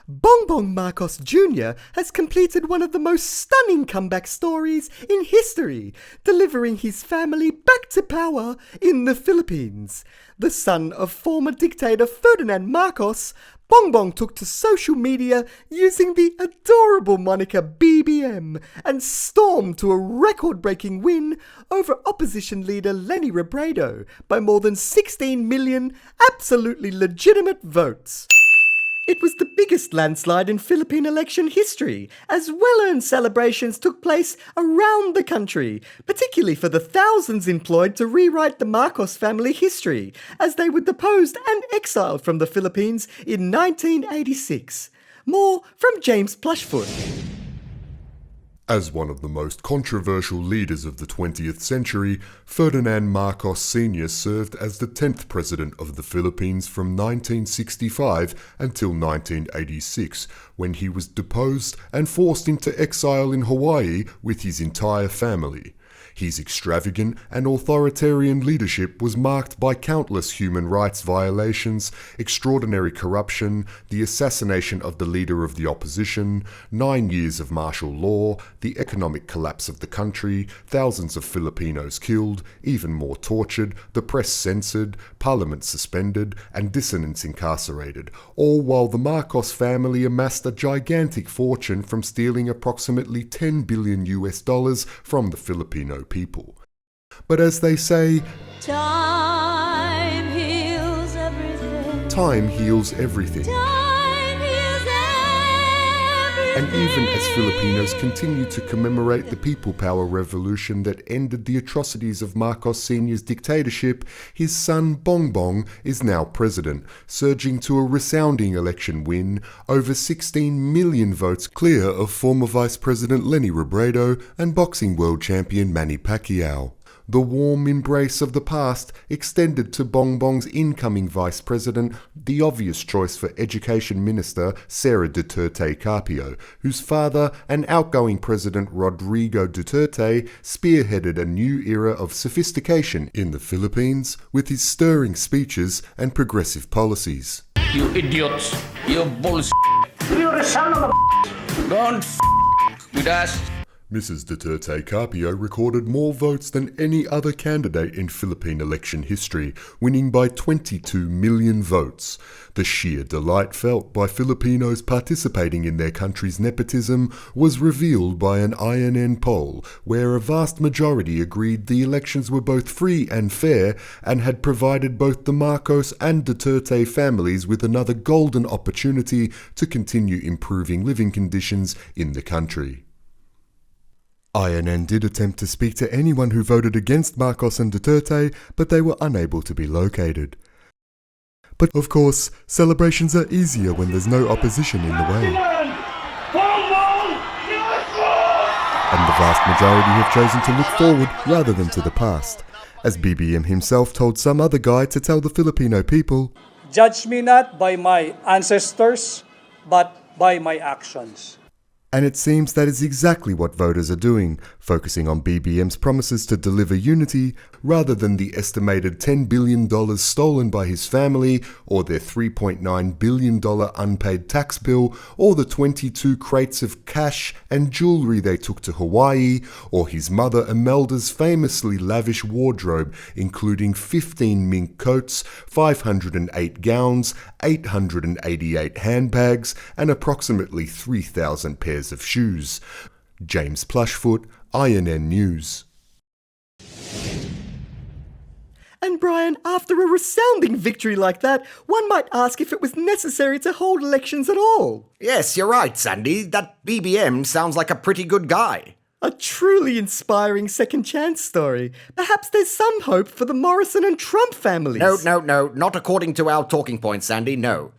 Bongbong Marcos Jr. has completed one of the most stunning comeback stories in history, delivering his family back to power in the Philippines. The son of former dictator Ferdinand Marcos, Bongbong took to social media using the adorable moniker BBM and stormed to a record-breaking win over opposition leader Leni Robredo by more than 16 million absolutely legitimate votes. It was the biggest landslide in Philippine election history, as well-earned celebrations took place around the country, particularly for the thousands employed to rewrite the Marcos family history, as they were deposed and exiled from the Philippines in 1986. More from James Plushfoot. As one of the most controversial leaders of the 20th century, Ferdinand Marcos Sr. served as the 10th president of the Philippines from 1965 until 1986, when he was deposed and forced into exile in Hawaii with his entire family. His extravagant and authoritarian leadership was marked by countless human rights violations, extraordinary corruption, the assassination of the leader of the opposition, 9 years of martial law, the economic collapse of the country, thousands of Filipinos killed, even more tortured, the press censored, parliament suspended, and dissidents incarcerated, all while the Marcos family amassed a gigantic fortune from stealing approximately $10 billion from the Filipino people. But as they say, time heals everything. Time heals everything. Time heals everything. And even as Filipinos continue to commemorate the People Power Revolution that ended the atrocities of Marcos Sr.'s dictatorship, his son Bongbong is now president, surging to a resounding election win, over 16 million votes clear of former Vice President Leni Robredo and boxing world champion Manny Pacquiao. The warm embrace of the past extended to Bongbong's incoming vice president, the obvious choice for Education Minister Sara Duterte Carpio, whose father and outgoing President Rodrigo Duterte spearheaded a new era of sophistication in the Philippines with his stirring speeches and progressive policies. You idiots! You bullshit! You're a son of a Don't with us! Mrs. Duterte Carpio recorded more votes than any other candidate in Philippine election history, winning by 22 million votes. The sheer delight felt by Filipinos participating in their country's nepotism was revealed by an INN poll, where a vast majority agreed the elections were both free and fair and had provided both the Marcos and Duterte families with another golden opportunity to continue improving living conditions in the country. INN did attempt to speak to anyone who voted against Marcos and Duterte, but they were unable to be located. But of course, celebrations are easier when there's no opposition in the way. And the vast majority have chosen to look forward rather than to the past, as BBM himself told some other guy to tell the Filipino people, "Judge me not by my ancestors, but by my actions." And it seems that is exactly what voters are doing, focusing on BBM's promises to deliver unity rather than the estimated $10 billion stolen by his family, or their $3.9 billion unpaid tax bill, or the 22 crates of cash and jewelry they took to Hawaii, or his mother Imelda's famously lavish wardrobe, including 15 mink coats, 508 gowns, 888 handbags, and approximately 3,000 pairs of shoes. James Plushfoot, INN News. And Brian, after a resounding victory like that, one might ask if it was necessary to hold elections at all. Yes, you're right, Sandy. That BBM sounds like a pretty good guy. A truly inspiring second chance story. Perhaps there's some hope for the Morrison and Trump families. No, not according to our talking points, Sandy, no.